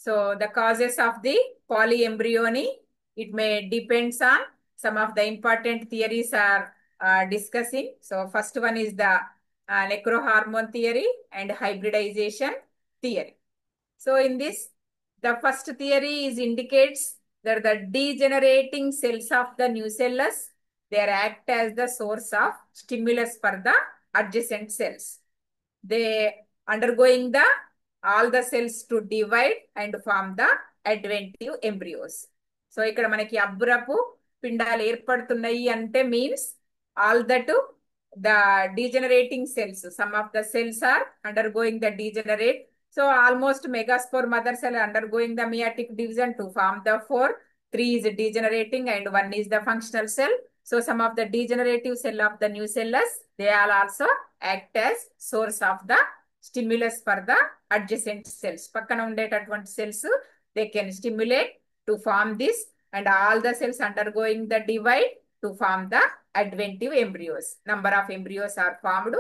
So the causes of the polyembryony, it may depends on some of the important theories are discussing. So first one is the necrohormone theory and hybridization theory. So in this, the first theory is indicates that the degenerating cells of the nucellus, they act as the source of stimulus for the adjacent cells. They undergoing the all the cells to divide and form the adventive embryos. So ఇక్కడ మనకి అబ్బురపు పిండాలు ఏర్పడుతున్నాయి అంటే means all that the degenerating cells, some of the cells are undergoing the degenerate. So almost megaspore mother cell undergoing the meiotic division to form the four. Three is degenerating and one is the functional cell. So some of the degenerative cell of the nucellus, they all also act as source of the stimulus for the adjacent cells. పక్కన ఉండేటటువంటి cells, they can stimulate to form this, and all the cells undergoing the divide to form the adventive embryos. Number of embryos are formed.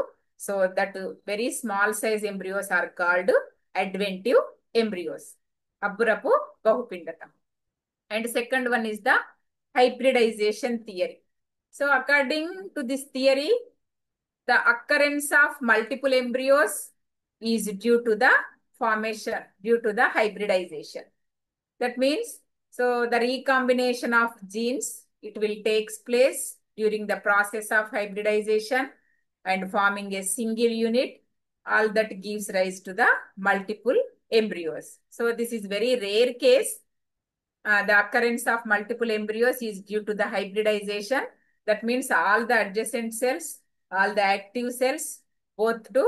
So that very small size embryos are called adventive embryos. అబ్బురపు బహుపిండకం. And second one is the hybridization theory. So according to this theory, the occurrence of multiple embryos is due to the formation, due to the hybridization. That means, so the recombination of genes, it will takes place during the process of hybridization and forming a single unit. All that gives rise to the multiple embryos. So this is very rare case. The occurrence of multiple embryos is due to the hybridization. That means all the adjacent cells, all the active cells, both to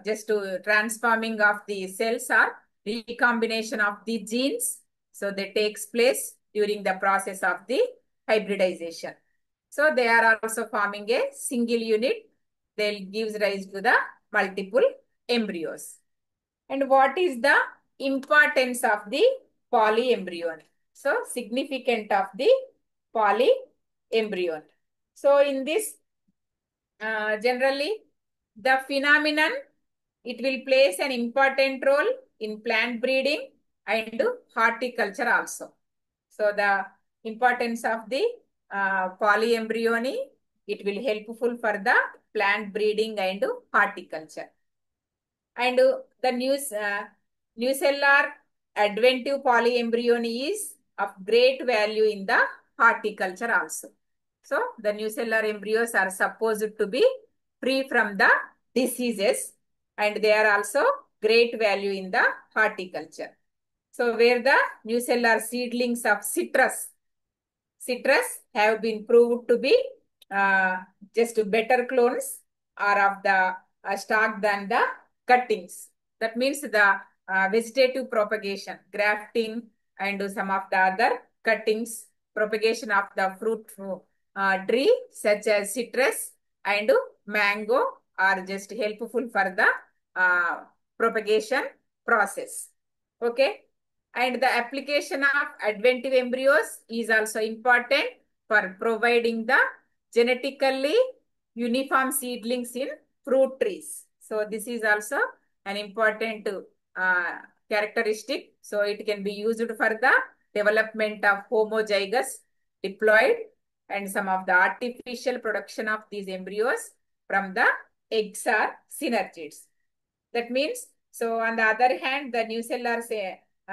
just to transforming of the cells are recombination of the genes. So they takes place during the process of the hybridization. So they are also forming a single unit. They gives rise to the multiple embryos. And what is the importance of the polyembryony? So significant of the polyembryony. So in this, generally, the phenomenon, it will place an important role in plant breeding and horticulture also. So the importance of the polyembryony, it will helpful for the plant breeding and horticulture. And the nucellar adventive polyembryony is of great value in the horticulture also. So the nucellar embryos are supposed to be free from the diseases, and they are also great value in the horticulture. So where the nucellar seedlings of citrus have been proved to be just better clones or of the stock than the cuttings. That means the vegetative propagation, grafting, and some of the other cuttings, propagation of the fruit tree such as citrus and mango are just helpful for the propagation process. Okay. And the application of adventive embryos is also important for providing the genetically uniform seedlings in fruit trees. So this is also an important characteristic. So it can be used for the development of homozygous diploid and some of the artificial production of these embryos from the eggs or synergids. That means, so on the other hand, the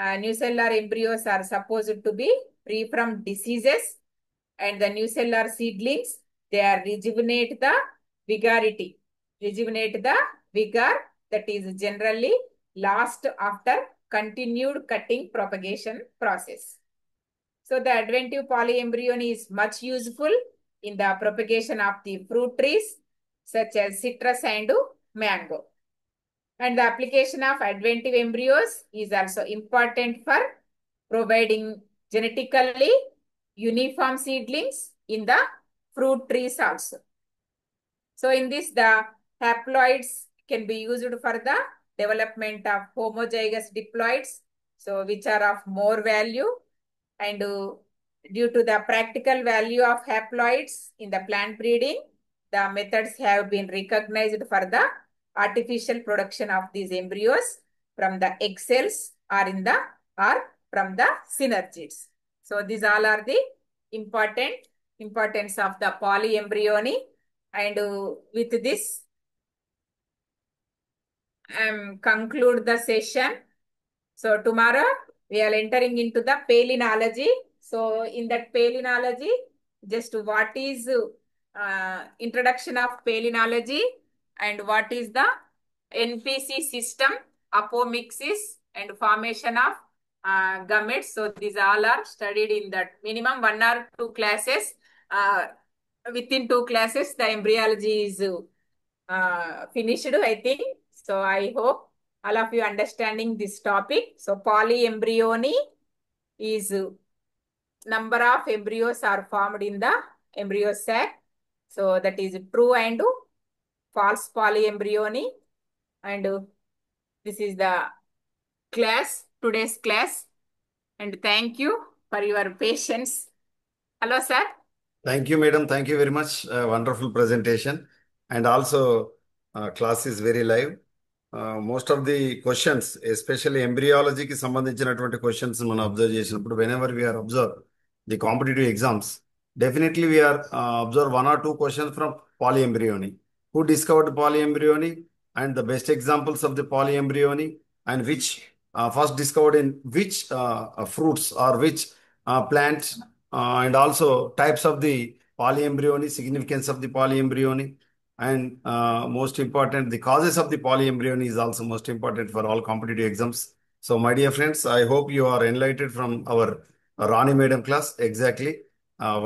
nucellar embryos are supposed to be free from diseases, and the nucellar seedlings, they are rejuvenate the vigor that is generally lost after continued cutting propagation process. So the adventive polyembryony is much useful in the propagation of the fruit trees such as citrus and mango. And the application of adventive embryos is also important for providing genetically uniform seedlings in the fruit trees also. So in this, the haploids can be used for the development of homozygous diploids, so which are of more value. And due to the practical value of haploids in the plant breeding, the methods have been recognized for the artificial production of these embryos from the egg cells are in the are from the synergids. So these all are the importance of the polyembryony. And with this, conclude the session. So tomorrow we are entering into the paleontology. So in that paleontology, just what is introduction of paleontology and what is the NPC system, apomixis and formation of gametes. So these all are studied in that minimum 1 or 2 classes. Within 2 classes, the embryology is finished, I think. So I hope all of you understanding this topic. So polyembryony is number of embryos are formed in the embryo sac. So that is true and false polyembryony. And this is the today's class. And thank you for your patience. Hello, sir. Thank you, madam. Thank you very much. Wonderful presentation. And also, class is very live. Most of the questions, especially embryologyకి సంబంధించినటువంటి questions మనం observe చేసినప్పుడు whenever we are observe the competitive exams, definitely we are observe 1 or 2 questions from polyembryony. Who discovered polyembryony and the best examples of the polyembryony and which first discovered in which fruits or which plants and also types of the polyembryony, significance of the polyembryony. And most important, the causes of the polyembryony is also most important for all competitive exams. So, my dear friends, I hope you are enlightened from our Rani Madam class. Exactly.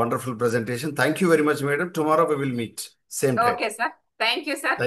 Wonderful presentation. Thank you very much, Madam. Tomorrow we will meet. Same time. Okay, sir. Thank you, sir.